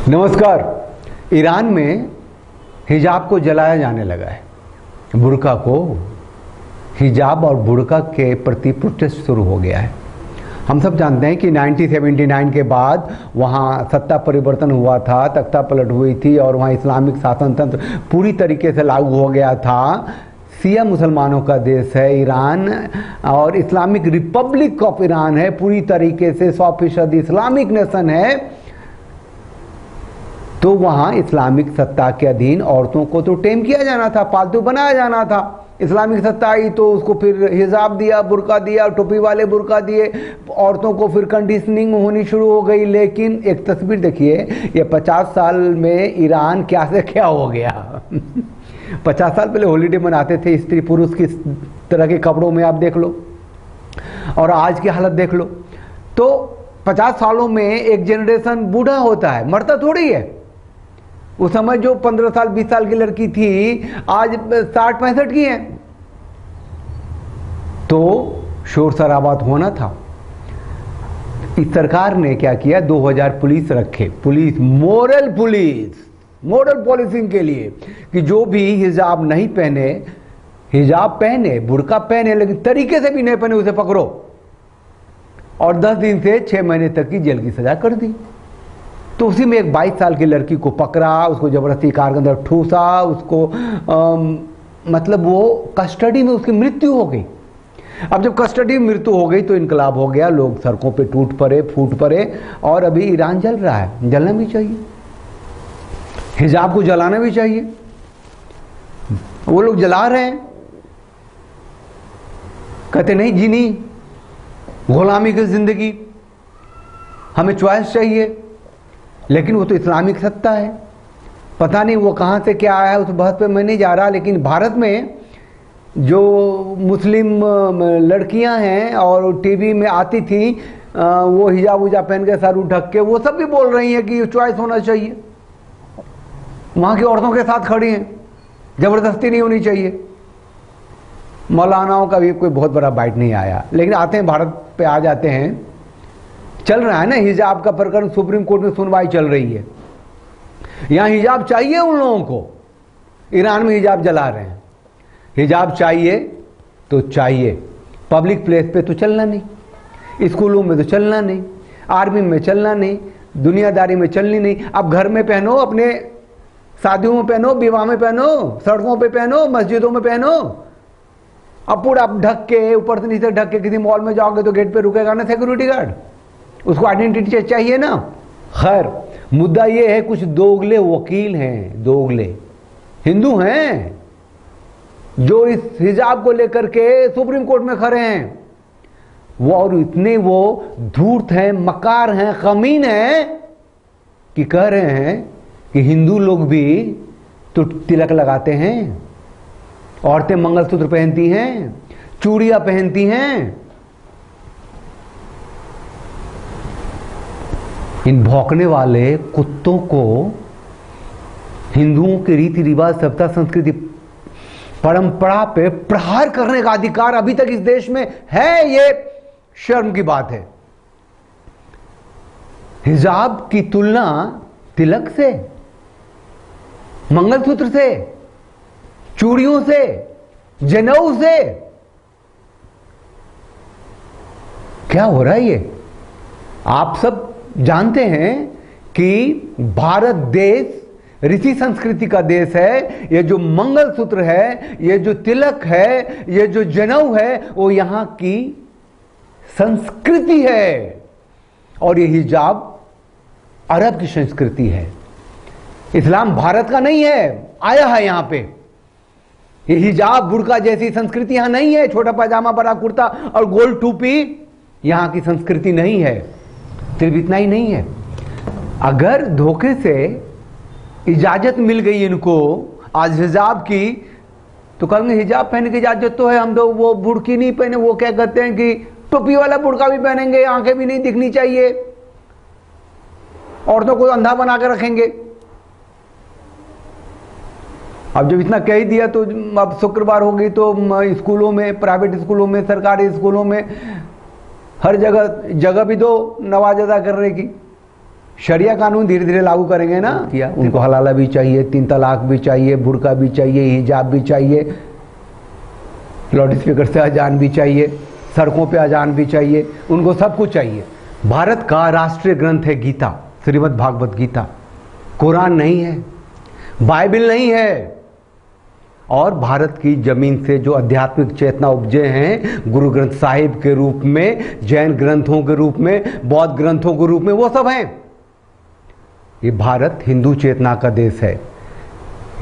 नमस्कार। ईरान में हिजाब को जलाया जाने लगा है। बुर्का को, हिजाब और बुर्का के प्रति प्रोटेस्ट शुरू हो गया है। हम सब जानते हैं कि 1979 के बाद वहाँ सत्ता परिवर्तन हुआ था, तख्ता पलट हुई थी और वहाँ इस्लामिक शासन तंत्र पूरी तरीके से लागू हो गया था। शिया मुसलमानों का देश है ईरान और इस्लामिक रिपब्लिक ऑफ ईरान है, पूरी तरीके से 100% इस्लामिक नेशन है। तो वहाँ इस्लामिक सत्ता के अधीन औरतों को तो टेम किया जाना था, पालतू बनाया जाना था। इस्लामिक सत्ता आई तो उसको फिर हिजाब दिया, बुर्का दिया, टोपी वाले बुर्का दिए, औरतों को फिर कंडीशनिंग होनी शुरू हो गई। लेकिन एक तस्वीर देखिए, ये 50 साल में ईरान क्या से क्या हो गया। 50 साल पहले हॉलीडे मनाते थे स्त्री पुरुष की तरह के कपड़ों में, आप देख लो, और आज की हालत देख लो। तो 50 सालों में एक जनरेशन बूढ़ा होता है, मरता थोड़ी है। उस समय जो 15 साल 20 साल की लड़की थी आज 60-65 की है। तो शोर शराबा होना था। इस सरकार ने क्या किया, 2000 पुलिस रखे, मोरल पॉलिसिंग के लिए कि जो भी हिजाब नहीं पहने, हिजाब पहने, बुर्का पहने, लेकिन तरीके से भी नहीं पहने उसे पकड़ो और 10 दिन से 6 महीने तक की जेल की सजा कर दी। तो उसी में एक 22 साल की लड़की को पकड़ा, उसको जबरदस्ती कार के अंदर ठूसा, उसको मतलब वो कस्टडी में उसकी मृत्यु हो गई। अब जब कस्टडी में मृत्यु हो गई तो इनकलाब हो गया, लोग सड़कों पे टूट पड़े, फूट पड़े और अभी ईरान जल रहा है। जलना भी चाहिए, हिजाब को जलाना भी चाहिए। वो लोग जला रहे हैं, कहते नहीं जीनी गुलामी की जिंदगी, हमें चॉइस चाहिए। लेकिन वो तो इस्लामिक सत्ता है, पता नहीं वो कहाँ से क्या आया है, उस बात पे मैं नहीं जा रहा। लेकिन भारत में जो मुस्लिम लड़कियां हैं और टीवी में आती थी वो हिजाब उजाब पहन के सर ढक के, वो सब भी बोल रही हैं कि चॉइस होना चाहिए। वहाँ की औरतों के साथ खड़ी हैं, ज़बरदस्ती नहीं होनी चाहिए। मौलानाओं का भी कोई बहुत बड़ा बाइट नहीं आया, लेकिन आते हैं भारत पे, आ जाते हैं। चल रहा है ना हिजाब का प्रकरण, सुप्रीम कोर्ट में सुनवाई चल रही है। यहां हिजाब चाहिए उन लोगों को, ईरान में हिजाब जला रहे हैं। हिजाब चाहिए तो चाहिए, पब्लिक प्लेस पे तो चलना नहीं, स्कूलों में तो चलना नहीं, आर्मी में चलना नहीं, दुनियादारी में चलनी नहीं। अब घर में पहनो, अपने शादियों में पहनो, विवाह में पहनो, सड़कों पे पहनो, मस्जिदों में पहनो। अब पूरा ढक के, ऊपर से नीचे ढक के किसी मॉल में जाओगे तो गेट पे रुकेगा ना सिक्योरिटी गार्ड, उसको आइडेंटिटी चाहिए ना। खैर, मुद्दा ये है, कुछ दोगले वकील हैं, दोगले हिंदू हैं जो इस हिजाब को लेकर के सुप्रीम कोर्ट में खड़े हैं। वो और इतने वो धूर्त हैं, मकार हैं, कमीन हैं कि कह रहे हैं कि हिंदू लोग भी तो तिलक लगाते हैं, औरतें मंगलसूत्र पहनती हैं, चूड़ियां पहनती हैं। इन भौंकने वाले कुत्तों को हिंदुओं के रीति रिवाज, सभ्यता, संस्कृति, परंपरा पे प्रहार करने का अधिकार अभी तक इस देश में है। ये शर्म की बात है। हिजाब की तुलना तिलक से, मंगलसूत्र से, चूड़ियों से, जनेऊ से, क्या हो रहा है ये? आप सब जानते हैं कि भारत देश ऋषि संस्कृति का देश है। ये जो मंगलसूत्र है, ये जो तिलक है, ये जो जनेऊ है, वो यहां की संस्कृति है। और ये हिजाब अरब की संस्कृति है, इस्लाम भारत का नहीं है, आया है यहां पे। ये हिजाब बुर्का जैसी संस्कृति यहां नहीं है। छोटा पाजामा, बड़ा कुर्ता और गोल टोपी यहां की संस्कृति नहीं है। सिर्फ इतना ही नहीं है, अगर धोखे से इजाजत मिल गई इनको आज हिजाब की, तो कहेंगे हिजाब पहनने की इजाजत तो है, हम तो वो बुर्की नहीं पहने, वो क्या कहते हैं कि टोपी वाला बुर्का भी पहनेंगे, आंखें भी नहीं दिखनी चाहिए, औरतों को अंधा बना के रखेंगे। अब जब इतना कह ही दिया तो अब शुक्रवार हो गई तो स्कूलों में, प्राइवेट स्कूलों में, सरकारी स्कूलों में, हर जगह भी दो नवाज अदा करने की। शरिया कानून धीरे धीरे लागू करेंगे ना, किया उनको हलाला भी चाहिए, 3 तलाक भी चाहिए, बुर्का भी चाहिए, हिजाब भी चाहिए, लाउड स्पीकर से अजान भी चाहिए, सड़कों पे अजान भी चाहिए, उनको सब कुछ चाहिए। भारत का राष्ट्रीय ग्रंथ है गीता, श्रीमद् भागवत गीता। कुरान नहीं है, बाइबल नहीं है। और भारत की जमीन से जो आध्यात्मिक चेतना उपजे हैं गुरु ग्रंथ साहिब के रूप में, जैन ग्रंथों के रूप में, बौद्ध ग्रंथों के रूप में, वो सब हैं। ये भारत हिंदू चेतना का देश है,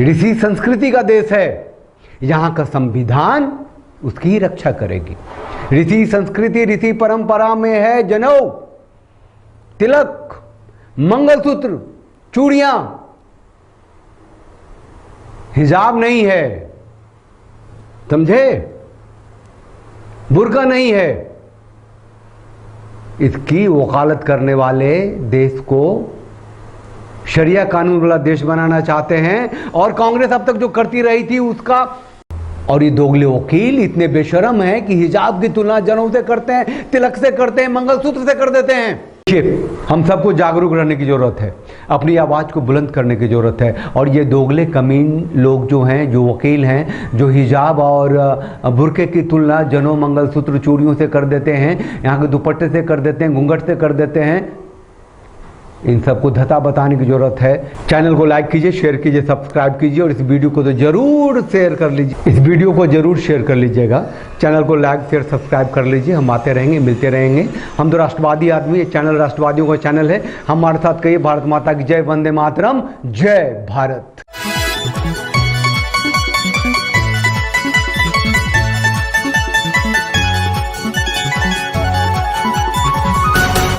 ऋषि संस्कृति का देश है। यहां का संविधान उसकी ही रक्षा करेगी। ऋषि संस्कृति, ऋषि परंपरा में है जनेऊ, तिलक, मंगलसूत्र, चूड़ियां, हिजाब नहीं है, समझे, बुर्का नहीं है। इसकी वकालत करने वाले देश को शरिया कानून वाला देश बनाना चाहते हैं, और कांग्रेस अब तक जो करती रही थी उसका। और ये दोगले वकील इतने बेशरम हैं कि हिजाब की तुलना जनेऊ से करते हैं, तिलक से करते हैं, मंगलसूत्र से कर देते हैं। हम सबको जागरूक रहने की जरूरत है, अपनी आवाज को बुलंद करने की जरूरत है। और ये दोगले कमीन लोग जो हैं, जो वकील हैं, जो हिजाब और बुर्के की तुलना जनेऊ, मंगलसूत्र, चूड़ियों से कर देते हैं, यहाँ के दुपट्टे से कर देते हैं, घूंघट से कर देते हैं, इन सबको धता बताने की जरूरत है। चैनल को लाइक कीजिए, शेयर कीजिए, सब्सक्राइब कीजिए, और इस वीडियो को तो जरूर शेयर कर लीजिए, इस वीडियो को जरूर शेयर कर लीजिएगा। चैनल को लाइक शेयर सब्सक्राइब कर लीजिए। हम आते रहेंगे, मिलते रहेंगे। हम तो राष्ट्रवादी आदमी, ये चैनल राष्ट्रवादियों का चैनल है। हमारे साथ कहिए भारत माता की जय, वंदे मातरम, जय भारत।